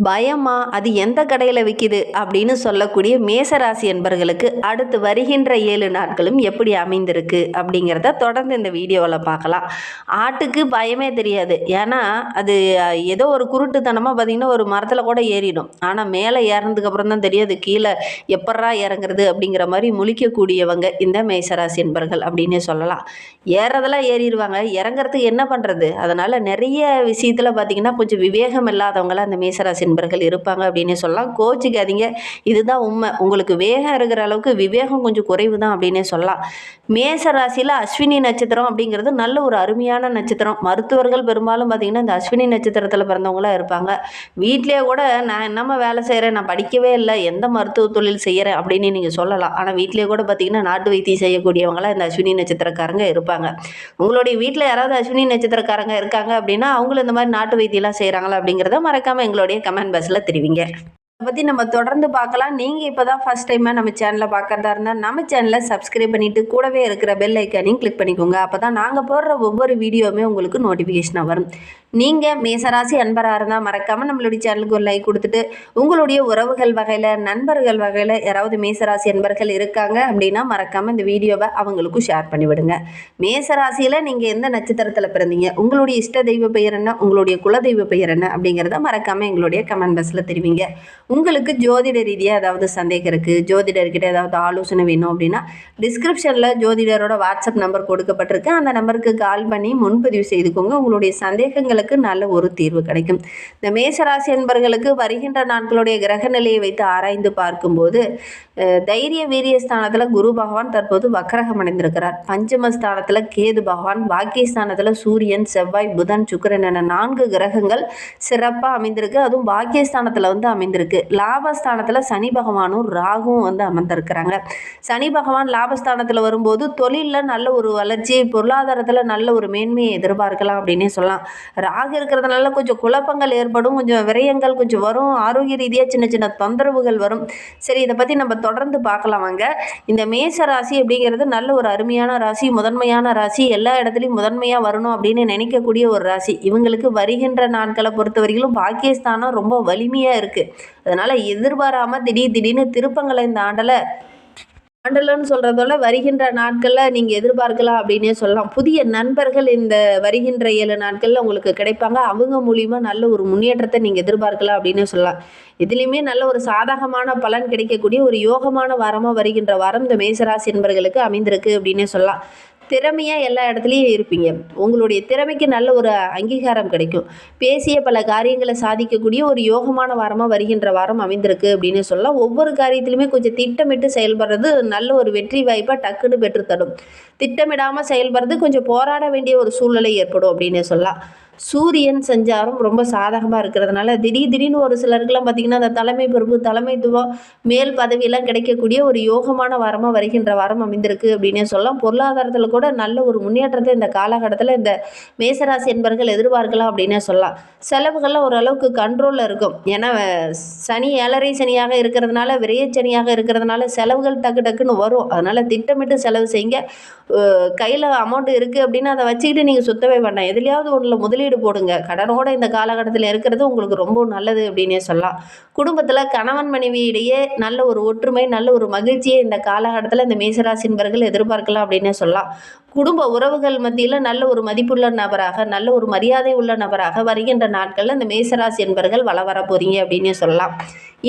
பயமா அது எந்த கடையில் விற்கிது அப்படின்னு சொல்லக்கூடிய மேசராசி என்பர்களுக்கு அடுத்து வருகின்ற 7 நாட்களும் எப்படி அமைந்திருக்கு அப்படிங்கிறத தொடர்ந்து இந்த வீடியோவில் பார்க்கலாம். ஆட்டுக்கு பயமே தெரியாது. ஏன்னா அது ஏதோ ஒரு குருட்டுத்தனமாக பார்த்திங்கன்னா ஒரு மரத்தில் கூட ஏறிடும். ஆனால் மேலே ஏறினதுக்கு அப்புறம் தான் தெரியும் அது கீழே எப்பட்றா இறங்குறது அப்படிங்கிற மாதிரி முழிக்கக்கூடியவங்க இந்த மேசராசி என்பர்கள் அப்படின்னே சொல்லலாம். ஏறதெல்லாம் ஏறிடுவாங்க, இறங்குறதுக்கு என்ன பண்ணுறது? அதனால் நிறைய விஷயத்தில் பார்த்திங்கன்னா கொஞ்சம் விவேகம் இல்லாதவங்களாம் அந்த மேசராசி என்பர்கள் இருப்பாங்க அப்படின்னு சொல்லலாம். கோச்சிக்காதீங்க, இதுதான் உண்மை. உங்களுக்கு வேகம் இருக்கிற அளவுக்கு விவேகம் கொஞ்சம் குறைவு தான் அப்படின்னே சொல்லலாம். மேச ராசியில் அஸ்வினி நட்சத்திரம் அப்படிங்கிறது நல்ல ஒரு அருமையான நட்சத்திரம். மருத்துவர்கள் பெரும்பாலும் பார்த்திங்கன்னா இந்த அஸ்வினி நட்சத்திரத்தில் பிறந்தவங்களாம் இருப்பாங்க. வீட்டிலே கூட நான் என்னம்மா வேலை செய்கிறேன், நான் படிக்கவே இல்லை, எந்த மருத்துவ தொழில் செய்கிறேன் அப்படின்னு நீங்கள் சொல்லலாம். ஆனால் வீட்டிலே கூட பார்த்திங்கன்னா நாட்டு வைத்தியம் செய்யக்கூடியவங்களாம் இந்த அஸ்வினி நட்சத்திரக்காரங்க இருப்பாங்க. உங்களுடைய வீட்டில் யாராவது அஸ்வினி நட்சத்திரக்காரங்க இருக்காங்க அப்படின்னா அவங்களும் இந்த மாதிரி நாட்டு வைத்தியம்லாம் செய்கிறாங்களா அப்படிங்கிறத மறக்காமல் எங்களுடைய கமெண்ட் பாக்ஸில் தெரிவிங்க. அதை பற்றி நம்ம தொடர்ந்து பார்க்கலாம். நீங்கள் இப்போ தான் ஃபஸ்ட் டைமாக நம்ம சேனலை பார்க்குறதா இருந்தால் நம்ம சேனலை சப்ஸ்கிரைப் பண்ணிவிட்டு கூடவே இருக்கிற பெல் ஐக்கானையும் கிளிக் பண்ணிக்கோங்க. அப்போ தான் நாங்கள் போடுற ஒவ்வொரு வீடியோவுமே உங்களுக்கு நோட்டிஃபிகேஷனாக வரும். நீங்கள் மேசராசி அன்பராக இருந்தால் மறக்காமல் நம்மளுடைய சேனலுக்கு ஒரு லைக் கொடுத்துட்டு உங்களுடைய உறவுகள் வகையில் நண்பர்கள் வகையில் யாராவது மேசராசி அன்பர்கள் இருக்காங்க அப்படின்னா மறக்காமல் இந்த வீடியோவை அவங்களுக்கும் ஷேர் பண்ணிவிடுங்க. மேசராசியில் நீங்கள் எந்த நட்சத்திரத்தில் பிறந்தீங்க, உங்களுடைய இஷ்ட தெய்வ பெயர் என்ன, உங்களுடைய குலதெய்வ பெயர் என்ன அப்படிங்கிறத மறக்காமல் எங்களுடைய கமெண்ட் பாக்ஸில் தெரிவிங்க. உங்களுக்கு ஜோதிட ரீதியாக ஏதாவது சந்தேகம் இருக்குது, ஜோதிடர்கிட்ட ஏதாவது ஆலோசனை வேணும் அப்படின்னா டிஸ்கிரிப்ஷனில் ஜோதிடரோட வாட்ஸ்அப் நம்பர் கொடுக்கப்பட்டிருக்கு. அந்த நம்பருக்கு கால் பண்ணி முன்பதிவு செய்துக்கோங்க. உங்களுடைய சந்தேகங்களுக்கு நல்ல ஒரு தீர்வு கிடைக்கும். இந்த மேசராசி என்பர்களுக்கு வருகின்ற நாட்களுடைய கிரக நிலையை வைத்து ஆராய்ந்து பார்க்கும்போது தைரிய வீரிய ஸ்தானத்தில் குரு பகவான் தற்போது வக்ரகம் அடைந்திருக்கிறார். பஞ்சமஸ்தானத்தில் கேது பகவான், பாக்கியஸ்தானத்தில் சூரியன், செவ்வாய், புதன், சுக்கிரன் என 4 கிரகங்கள் சிறப்பாக அமைந்திருக்கு. அதுவும் பாக்கியஸ்தானத்தில் அமைந்திருக்கு. லாபஸ்தானத்தில் சனி பகவானும் ராகுவும் அமர்ந்திருக்கிறாங்க. சனி பகவான் லாபஸ்தானத்தில் வரும்போது தொழிலில் நல்ல ஒரு வளர்ச்சி, பொருளாதாரத்தில் நல்ல ஒரு மேன்மையை எதிர்பார்க்கலாம் அப்படின்னே சொல்லலாம். ராகு இருக்கிறதுனால கொஞ்சம் குழப்பங்கள் ஏற்படும், கொஞ்சம் விரயங்கள் கொஞ்சம் வரும், ஆரோக்கிய ரீதியாக சின்ன சின்ன தொந்தரவுகள் வரும். சரி, இதை பற்றி நம்ம தொடர்ந்து பார்க்கலாம் வாங்க. இந்த மேச ராசி அப்படிங்கிறது நல்ல ஒரு அருமையான ராசி, முதன்மையான ராசி, எல்லா இடத்துலையும் முதன்மையாக வரணும் அப்படின்னு நினைக்கக்கூடிய ஒரு ராசி. இவங்களுக்கு வருகின்ற நாட்களை பொறுத்த வரைக்கும் பாக்கியஸ்தானம் ரொம்ப வலிமையாக இருக்குது. அதனால் எதிர்பாராமல் திடீர்னு திருப்பங்களை இந்த ஆண்டலன்னு சொல்கிறதோட வருகின்ற நாட்களில் நீங்கள் எதிர்பார்க்கலாம் அப்படின்னே சொல்லலாம். புதிய நண்பர்கள் இந்த வருகின்ற 7 நாட்களில் உங்களுக்கு கிடைப்பாங்க. அவங்க மூலிமா நல்ல ஒரு முன்னேற்றத்தை நீங்கள் எதிர்பார்க்கலாம் அப்படின்னே சொல்லலாம். இதுலேயுமே நல்ல ஒரு சாதகமான பலன் கிடைக்கக்கூடிய ஒரு யோகமான வாரமாக வருகின்ற வாரம் இந்த மேசராசி என்பர்களுக்கு அமைந்திருக்கு அப்படின்னே சொல்லலாம். திறமையாக எல்லா இடத்துலையும் இருப்பீங்க. உங்களுடைய திறமைக்கு நல்ல ஒரு அங்கீகாரம் கிடைக்கும். பேசிய பல காரியங்களை சாதிக்கக்கூடிய ஒரு யோகமான வாரமாக வருகின்ற வாரம் அமைந்திருக்கு அப்படின்னு சொல்லலாம். ஒவ்வொரு காரியத்திலுமே கொஞ்சம் திட்டமிட்டு செயல்படுறது நல்ல ஒரு வெற்றி வாய்ப்பாக டக்குன்னு பெற்றுத்தரும். திட்டமிடாமல் செயல்படுறது கொஞ்சம் போராட வேண்டிய ஒரு சூழ்நிலை ஏற்படும் அப்படின்னு சொல்லலாம். சூரியன் சஞ்சாரம் ரொம்ப சாதகமாக இருக்கிறதுனால திடீர்னு ஒரு சிலருக்குலாம் பார்த்திங்கன்னா அந்த தலைமை பொறுப்பு, தலைமைத்துவம், மேல் பதவியெல்லாம் கிடைக்கக்கூடிய ஒரு யோகமான வாரமாக வருகின்ற வாரம் அமைந்திருக்கு அப்படின்னே சொல்லலாம். பொருளாதாரத்தில் கூட நல்ல ஒரு முன்னேற்றத்தை இந்த காலகட்டத்தில் இந்த மேசராசி என்பர்கள் எதிர்பார்க்கலாம் அப்படின்னே சொல்லலாம். செலவுகள்லாம் ஓரளவுக்கு கண்ட்ரோலில் இருக்கும். ஏன்னா சனி 7.5 சனியாக இருக்கிறதுனால, விரையச்சனியாக இருக்கிறதுனால செலவுகள் டக்குன்னு வரும். அதனால் திட்டமிட்டு செலவு செய்யுங்க. கையில் அமௌண்ட் இருக்குது அப்படின்னா அதை வச்சுக்கிட்டு நீங்கள் சுத்தவே வேண்டாம். எதுலையாவது ஒன்றில் முதலீடு போடுங்க. கடனோட இந்த காலகட்டத்தில் இருக்கிறது உங்களுக்கு ரொம்ப நல்லது அப்படின்னே சொல்லலாம். குடும்பத்தில் கணவன் மனைவி இடையே நல்ல ஒரு ஒற்றுமை, நல்ல ஒரு மகிழ்ச்சியை இந்த காலகட்டத்தில் இந்த மேசராசி என்பர்கள் எதிர்பார்க்கலாம் அப்படின்னே சொல்லலாம். குடும்ப உறவுகள் மத்தியில் நல்ல ஒரு மதிப்புள்ள நபராக, நல்ல ஒரு மரியாதை உள்ள நபராக வருகின்ற நாட்களில் இந்த மேசராசி என்பர்கள் வர போகிறீங்க அப்படின்னே சொல்லலாம்.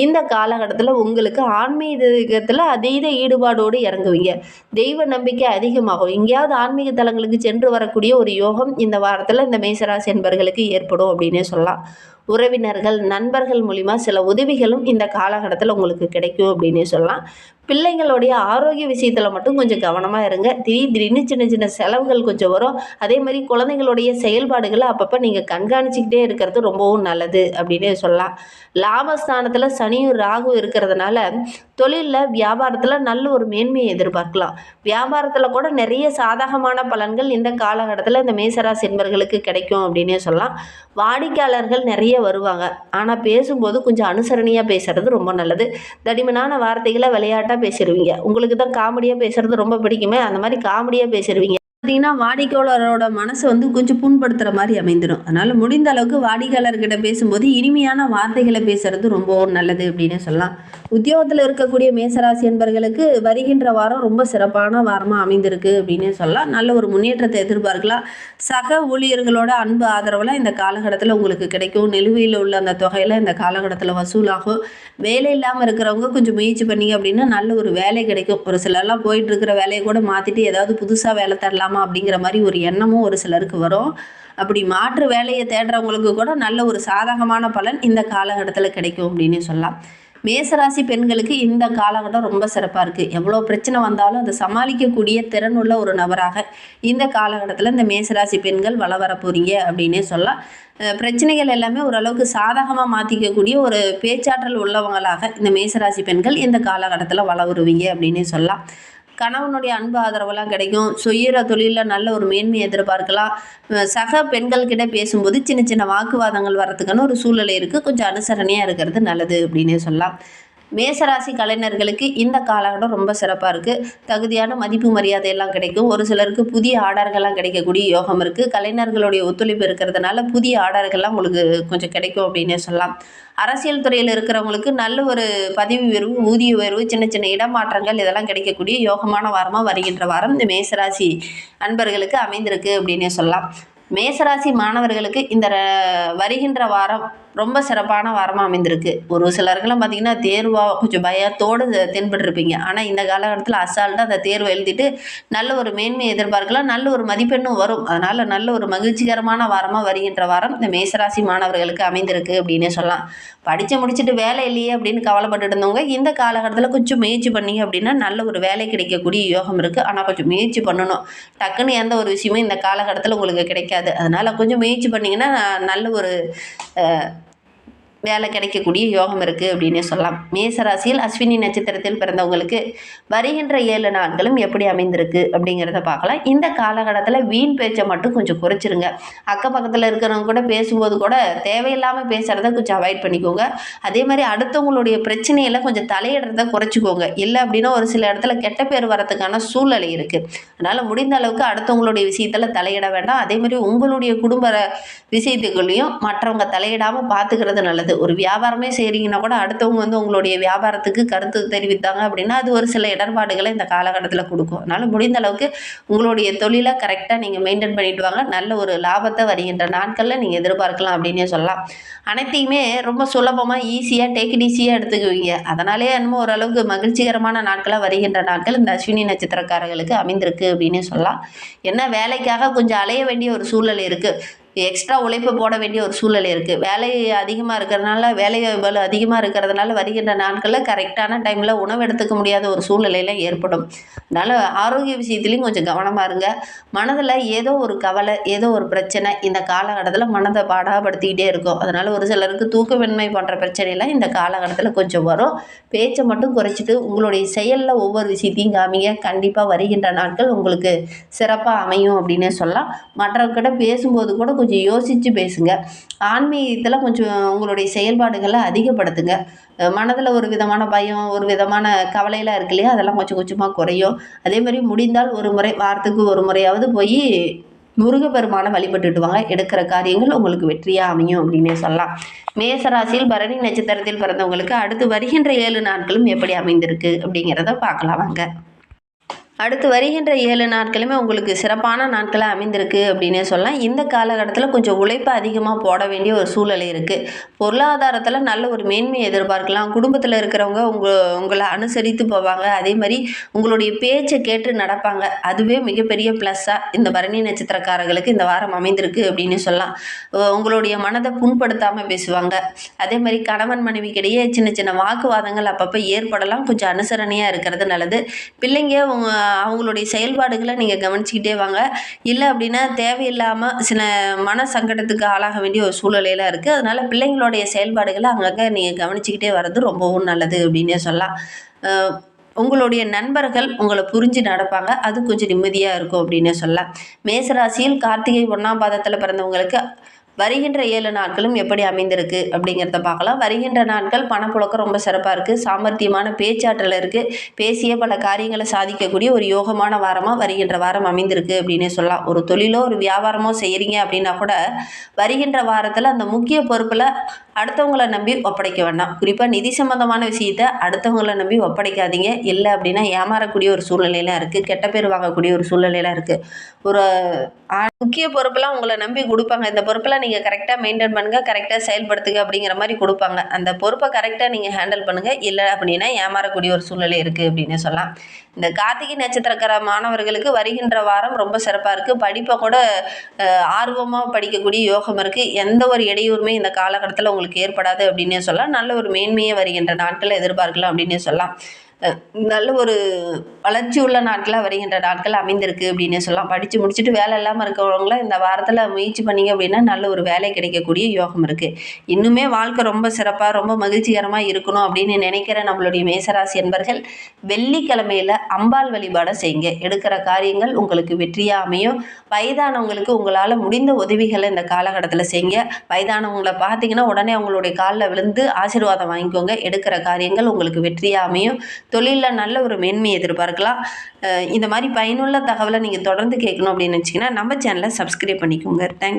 இந்த காலகட்டத்தில் உங்களுக்கு ஆன்மீகத்தில் அதீத ஈடுபாடோடு இறங்குவீங்க. தெய்வ நம்பிக்கை அதிகமாகும். எங்கேயாவது ஆன்மீக தலங்களுக்கு சென்று வரக்கூடிய ஒரு யோகம் இந்த வாரத்தில் இந்த மேசராசி என்பர்களுக்கு ஏற்படும் அப்படின்னே சொல்லலாம். உறவினர்கள், நண்பர்கள் மூலிமா சில உதவிகளும் இந்த காலகட்டத்தில் உங்களுக்கு கிடைக்கும் அப்படின்னே சொல்லலாம். பிள்ளைங்களுடைய ஆரோக்கிய விஷயத்தில் மட்டும் கொஞ்சம் கவனமாக இருங்க. திடீர்னு சின்ன செலவுகள் கொஞ்சம் வரும். அதே மாதிரி குழந்தைங்களுடைய செயல்பாடுகளை அப்பப்போ நீங்கள் கண்காணிச்சிக்கிட்டே இருக்கிறது ரொம்பவும் நல்லது அப்படின்னே சொல்லலாம். லாபஸ்தானத்தில் சனியும் ராகு இருக்கிறதுனால தொழிலில், வியாபாரத்தில் நல்ல ஒரு மேன்மையை எதிர்பார்க்கலாம். வியாபாரத்தில் கூட நிறைய சாதகமான பலன்கள் இந்த காலகட்டத்தில் இந்த மேசராசி என்பர்களுக்கு கிடைக்கும் அப்படின்னே சொல்லலாம். வாடிக்கையாளர்கள் நிறைய வருவாங்க. ஆனால் பேசும்போது கொஞ்சம் அனுசரணையாக பேசுகிறது ரொம்ப நல்லது. தடிமனான வார்த்தைகளை விளையாட்டாக பேசிடுவீங்க. உங்களுக்கு தான் காமெடியாக பேசுகிறது ரொம்ப பிடிக்குமே, அந்த மாதிரி காமெடியாக பேசிடுவீங்க. பார்த்தீங்கன்னா வாடிக்கையாளரோட மனசை வந்து கொஞ்சம் புண்படுத்துகிற மாதிரி அமைந்துடும். அதனால் முடிந்த அளவுக்கு வாடிக்கையாளர்கிட்ட பேசும்போது இனிமையான வார்த்தைகளை பேசுறது ரொம்பவும் நல்லது அப்படின்னு சொல்லலாம். உத்தியோகத்தில் இருக்கக்கூடிய மேசராசி என்பர்களுக்கு வருகின்ற வாரம் ரொம்ப சிறப்பான வாரமாக அமைந்திருக்கு அப்படின்னு சொல்லலாம். நல்ல ஒரு முன்னேற்றத்தை எதிர்பார்க்கலாம். சக ஊழியர்களோட அன்பு ஆதரவுலாம் இந்த காலகட்டத்தில் உங்களுக்கு கிடைக்கும். நிலுவையில் உள்ள அந்த தொகையில் இந்த காலகட்டத்தில் வசூலாகும். வேலை இல்லாமல் இருக்கிறவங்க கொஞ்சம் முயற்சி பண்ணீங்க அப்படின்னா நல்ல ஒரு வேலை கிடைக்கும். ஒரு சிலர்லாம் போயிட்டு இருக்கிற வேலையை கூட மாற்றிட்டு ஏதாவது புதுசாக வேலை தரலாம் அப்படிங்கிற மாதிரி ஒரு எண்ணமும் ஒரு சிலருக்கு வரும். அப்படி மாற்று வேலையை தேடுறவங்களுக்கு கூட நல்ல ஒரு சாதகமான பலன் இந்த காலகட்டத்தில் கிடைக்கும் அப்படின்னு சொல்லலாம். மேசராசி பெண்களுக்கு இந்த காலகட்டம் ரொம்ப சிறப்பாக இருக்குது. எவ்வளோ பிரச்சனை வந்தாலும் அதை சமாளிக்கக்கூடிய திறனுள்ள ஒரு நபராக இந்த காலகட்டத்தில் இந்த மேசராசி பெண்கள் வள வர போகிறீங்க அப்படின்னே சொல்லலாம். பிரச்சனைகள் எல்லாமே ஓரளவுக்கு சாதகமாக மாற்றிக்கக்கூடிய ஒரு பேச்சாற்றல் உள்ளவங்களாக இந்த மேசராசி பெண்கள் இந்த காலகட்டத்தில் வள வருவீங்க அப்படின்னே சொல்லலாம். கணவனுடைய அன்பு ஆதரவெல்லாம் கிடைக்கும். செய்கிற தொழிலில் நல்ல ஒரு மேன்மையை எதிர்பார்க்கலாம். சக பெண்கள்கிட்ட பேசும்போது சின்ன சின்ன வாக்குவாதங்கள் வர்றதுக்கான ஒரு சூழ்நிலை இருக்குது. கொஞ்சம் அனுசரணையாக இருக்கிறது நல்லது அப்படின்னே சொல்லலாம். மேசராசி கலைஞர்களுக்கு இந்த காலகட்டம் ரொம்ப சிறப்பாக இருக்குது. தகுதியான மதிப்பு மரியாதையெல்லாம் கிடைக்கும். ஒரு சிலருக்கு புதிய ஆர்டர்கள்லாம் கிடைக்கக்கூடிய யோகம் இருக்குது. கலைஞர்களுடைய ஒத்துழைப்பு இருக்கிறதுனால புதிய ஆர்டர்கள்லாம் உங்களுக்கு கொஞ்சம் கிடைக்கும் அப்படின்னே சொல்லலாம். அரசியல் துறையில் இருக்கிறவங்களுக்கு நல்ல ஒரு பதவி உயர்வு, ஊதிய உயர்வு, சின்ன சின்ன இடமாற்றங்கள் இதெல்லாம் கிடைக்கக்கூடிய யோகமான வாரமாக வருகின்ற வாரம் இந்த மேசராசி அன்பர்களுக்கு அமைந்திருக்கு அப்படின்னே சொல்லலாம். மேசராசி மாணவர்களுக்கு இந்த வருகின்ற வாரம் ரொம்ப சிறப்பான வாரமாக அமைந்திருக்கு. ஒரு சிலருக்கெல்லாம் பார்த்திங்கன்னா தேர்வாக கொஞ்சம் பயத்தோடு தென்பட்டுருப்பீங்க. ஆனால் இந்த காலகட்டத்தில் அசால்ட்டாக அந்த தேர்வை எழுதிட்டு நல்ல ஒரு மேன்மையை எதிர்பார்க்கலாம். நல்ல ஒரு மதிப்பெண்ணும் வரும். அதனால் நல்ல ஒரு மகிழ்ச்சிகரமான வாரமாக வருகின்ற வாரம் இந்த மேசராசி மாணவர்களுக்கு அமைந்திருக்கு அப்படின்னே சொல்லலாம். படித்து முடிச்சுட்டு வேலை இல்லையே அப்படின்னு கவலைப்பட்டு இருந்தவங்க இந்த காலகட்டத்தில் கொஞ்சம் முயற்சி பண்ணிங்க அப்படின்னா நல்ல ஒரு வேலை கிடைக்கக்கூடிய யோகம் இருக்குது. ஆனால் கொஞ்சம் முயற்சி பண்ணணும். டக்குன்னு எந்த ஒரு விஷயமும் இந்த காலகட்டத்தில் உங்களுக்கு கிடைக்காது. அதனால் கொஞ்சம் முயற்சி பண்ணிங்கன்னா நல்ல ஒரு வேலை கிடைக்கக்கூடிய யோகம் இருக்குது அப்படின்னே சொல்லலாம். மேசராசியில் அஸ்வினி நட்சத்திரத்தில் பிறந்தவங்களுக்கு வருகின்ற 7 நாட்களும் எப்படி அமைந்திருக்கு அப்படிங்கிறத பார்க்கலாம். இந்த காலகட்டத்தில் வீண் பேச்சை மட்டும் கொஞ்சம் குறைச்சிருங்க. அக்கம் பக்கத்தில் இருக்கிறவங்க கூட பேசும்போது கூட தேவையில்லாமல் பேசுகிறத கொஞ்சம் அவாய்ட் பண்ணிக்கோங்க. அதே மாதிரி அடுத்தவங்களுடைய பிரச்சனையில் கொஞ்சம் தலையிடுறத குறைச்சிக்கோங்க. இல்லை அப்படின்னா ஒரு சில இடத்துல கெட்ட பேர் வரதுக்கான சூழ்நிலை இருக்குது. அதனால் முடிந்த அளவுக்கு அடுத்தவங்களுடைய விஷயத்தில் தலையிட வேண்டாம். அதே மாதிரி உங்களுடைய குடும்ப விஷயத்துக்குள்ளேயும் மற்றவங்க தலையிடாமல் பார்த்துக்கிறது நல்லது. ஒரு வியாபாரமே செய்கிறீங்கன்னா கூட அடுத்தவங்க வந்து உங்களுடைய வியாபாரத்துக்கு கருத்து தெரிவித்தாங்க அப்படின்னா அது ஒரு சில இடர்பாடுகளை இந்த காலகட்டத்தில் கொடுக்கும். அதனால் முடிந்த அளவுக்கு உங்களுடைய தொழிலை கரெக்டாக நீங்கள் மெயின்டைன் பண்ணிட்டு வாங்க. நல்ல ஒரு லாபத்தை வருகின்ற நாட்களில் நீங்கள் எதிர்பார்க்கலாம் அப்படின்னே சொல்லலாம். அனைத்தையுமே ரொம்ப சுலபமாக ஈஸியாக டேக் இட் ஈஸியாக எடுத்துக்குவீங்க. அதனாலே என்னமோ ஓரளவுக்கு மகிழ்ச்சிகரமான நாட்களாக வருகின்ற நாட்கள் இந்த அஸ்வினி நட்சத்திரக்காரர்களுக்கு அமைந்திருக்கு அப்படின்னே சொல்லலாம். என்ன வேலைக்காக கொஞ்சம் அலைய வேண்டிய ஒரு சூழல் இருக்குது. எக்ஸ்ட்ரா உழைப்பு போட வேண்டிய ஒரு சூழ்நிலை இருக்குது. வேலை அதிகமாக இருக்கிறதுனால வேலை பளு அதிகமாக இருக்கிறதுனால வருகின்ற நாட்களில் கரெக்டான டைமில் உணவு எடுத்துக்க முடியாத ஒரு சூழ்நிலையில் ஏற்படும். அதனால் ஆரோக்கிய விஷயத்துலையும் கொஞ்சம் கவனமாக இருங்க. மனதில் ஏதோ ஒரு கவலை, ஏதோ ஒரு பிரச்சனை இந்த காலகட்டத்தில் மனதை பாடாப்படுத்திக்கிட்டே இருக்கும். அதனால் ஒரு சிலருக்கு தூக்கமின்மை போன்ற பிரச்சனைலாம் இந்த காலகட்டத்தில் கொஞ்சம் வரும். பேச்சை மட்டும் குறைச்சிட்டு உங்களுடைய செயலில் ஒவ்வொரு விஷயத்தையும் காமிங்க. கண்டிப்பாக வருகின்ற நாட்கள் உங்களுக்கு சிறப்பாக அமையும் அப்படின்னே சொல்லலாம். மற்றவர்கிட்ட பேசும்போது கூட கொஞ்சம் யோசித்து பேசுங்க. ஆன்மீகத்தில் கொஞ்சம் உங்களுடைய செயல்பாடுகளை அதிகப்படுத்துங்க. மனதில் ஒரு விதமான பயம், ஒரு விதமான கவலையெல்லாம் இருக்கு இல்லையா, அதெல்லாம் கொஞ்சம் கொஞ்சமாக குறையும். அதே மாதிரி முடிந்தால் ஒரு முறை வாரத்துக்கு ஒரு முறையாவது போய் முருகப்பெருமானை வழிபட்டுட்டு வாங்க. எடுக்கிற காரியங்கள் உங்களுக்கு வெற்றியாக அமையும் அப்படின்னே சொல்லலாம். மேசராசியில் பரணி நட்சத்திரத்தில் பிறந்தவங்களுக்கு அடுத்து வருகின்ற 7 நாட்களும் எப்படி அமைந்திருக்கு அப்படிங்கிறத பார்க்கலாம் வாங்க. அடுத்து வருகின்ற 7 நாட்களுமே உங்களுக்கு சிறப்பான நாட்களாக அமைந்திருக்கு அப்படின்னே சொல்லலாம். இந்த காலகட்டத்தில் கொஞ்சம் உழைப்பு அதிகமாக போட வேண்டிய ஒரு சூழ்நிலை இருக்குது. பொருளாதாரத்தில் நல்ல ஒரு மேன்மையை எதிர்பார்க்கலாம். குடும்பத்தில் இருக்கிறவங்க உங்களை அனுசரித்து போவாங்க. அதே மாதிரி உங்களுடைய பேச்சை கேட்டு நடப்பாங்க. அதுவே மிகப்பெரிய ப்ளஸ்ஸாக இந்த பரணி நட்சத்திரக்காரர்களுக்கு இந்த வாரம் அமைந்திருக்கு அப்படின்னு சொல்லலாம். உங்களுடைய மனதை புண்படுத்தாமல் பேசுவாங்க. அதே மாதிரி கணவன் மனைவிக்கிடையே சின்ன சின்ன வாக்குவாதங்கள் அப்பப்போ ஏற்படலாம். கொஞ்சம் அனுசரணையாக இருக்கிறது நல்லது. பிள்ளைங்க அவங்களுடைய செயல்பாடுகளை நீங்கள் கவனிச்சிக்கிட்டே வாங்க. இல்லை அப்படின்னா தேவையில்லாமல் சில மன சங்கடத்துக்கு ஆளாக வேண்டிய ஒரு சூழ்நிலையில் இருக்குது. அதனால் பிள்ளைங்களுடைய செயல்பாடுகளை அங்கங்கே நீங்கள் கவனிச்சிக்கிட்டே வர்றது ரொம்பவும் நல்லது அப்படின்னே சொல்லலாம். உங்களுடைய நண்பர்கள் உங்களை புரிஞ்சு நடப்பாங்க. அது கொஞ்சம் நிம்மதியாக இருக்கும் அப்படின்னே சொல்லலாம். மேசராசியில் கார்த்திகை 1ஆம் பாதத்தில் பிறந்தவங்களுக்கு வருகின்ற 7 நாட்களும் எப்படி அமைந்திருக்கு அப்படிங்கிறத பார்க்கலாம். வருகின்ற நாட்கள் பணப்புழக்கம் ரொம்ப சிறப்பாக இருக்குது. சாமர்த்தியமான பேச்சாற்றல் இருக்குது. பேசிய பல காரியங்களை சாதிக்கக்கூடிய ஒரு யோகமான வாரமாக வருகின்ற வாரம் அமைந்திருக்கு அப்படின்னே சொல்லலாம். ஒரு தொழிலோ ஒரு வியாபாரமோ செய்கிறீங்க அப்படின்னா கூட வருகின்ற வாரத்தில் அந்த முக்கிய பொறுப்பில் அடுத்தவங்களை நம்பி ஒப்படைக்க வேண்டாம். குறிப்பாக நிதி சம்பந்தமான விஷயத்தை அடுத்தவங்களை நம்பி ஒப்படைக்காதீங்க. இல்லை அப்படின்னா ஏமாறக்கூடிய ஒரு சூழ்நிலையெல்லாம் இருக்குது. கெட்ட பேர் வாங்கக்கூடிய ஒரு சூழ்நிலையெல்லாம் இருக்குது. ஒரு முக்கிய பொறுப்பெல்லாம் உங்களை நம்பி கொடுப்பாங்க. இந்த பொறுப்பெல்லாம் நீங்கள் கரெக்டாக மெயின்டைன் பண்ணுங்கள், கரெக்டாக செயல்படுத்துங்க அப்படிங்கிற மாதிரி கொடுப்பாங்க. அந்த பொறுப்பை கரெக்டாக நீங்கள் ஹேண்டில் பண்ணுங்கள். இல்லை அப்படின்னா ஏமாறக்கூடிய ஒரு சூழ்நிலை இருக்குது அப்படின்னு சொல்லலாம். இந்த கார்த்திகை நட்சத்திரக்கார மாணவர்களுக்கு வருகின்ற வாரம் ரொம்ப சிறப்பாக இருக்குது. படிப்பை கூட ஆர்வமாக படிக்கக்கூடிய யோகம் இருக்குது. எந்த ஒரு இடையூறுமே இந்த காலகட்டத்தில் உங்களுக்கு ஏற்படாது அப்படின்னே சொல்லலாம். நல்ல ஒரு மேன்மையை வருகின்ற நாட்களை எதிர்பார்க்கலாம் அப்படின்னே சொல்லலாம். நல்ல ஒரு வளர்ச்சி உள்ள நாட்களாக வருகின்ற நாட்கள் அமைந்திருக்கு அப்படின்னு சொல்லலாம். படித்து முடிச்சுட்டு வேலை இல்லாமல் இருக்கிறவங்கள இந்த வாரத்தில் முயற்சி பண்ணிங்க அப்படின்னா நல்ல ஒரு வேலை கிடைக்கக்கூடிய யோகம் இருக்குது. இன்னுமே வாழ்க்கை ரொம்ப சிறப்பாக ரொம்ப மகிழ்ச்சிகரமாக இருக்கணும் அப்படின்னு நினைக்கிற நம்மளுடைய மேசராசி என்பர்கள் வெள்ளிக்கிழமையில் அம்பாள் வழிபாடை செய்யுங்க. எடுக்கிற காரியங்கள் உங்களுக்கு வெற்றியாக அமையும். வயதானவங்களுக்கு உங்களால் முடிந்த உதவிகளை இந்த காலகட்டத்தில் செய்யுங்க. வயதானவங்களை பார்த்தீங்கன்னா உடனே அவங்களுடைய காலில் விழுந்து ஆசீர்வாதம் வாங்கிக்கோங்க. எடுக்கிற காரியங்கள் உங்களுக்கு வெற்றியாக அமையும். தொழிலில் நல்ல ஒரு மேன்மையை எதிர்பார்க்கலாம். இந்த மாதிரி பயனுள்ள தகவலை நீங்கள் தொடர்ந்து கேட்கணும் அப்படின்னு நினச்சிங்கன்னா நம்ம சேனலை சப்ஸ்கிரைப் பண்ணிக்கோங்க. தேங்க்யூ.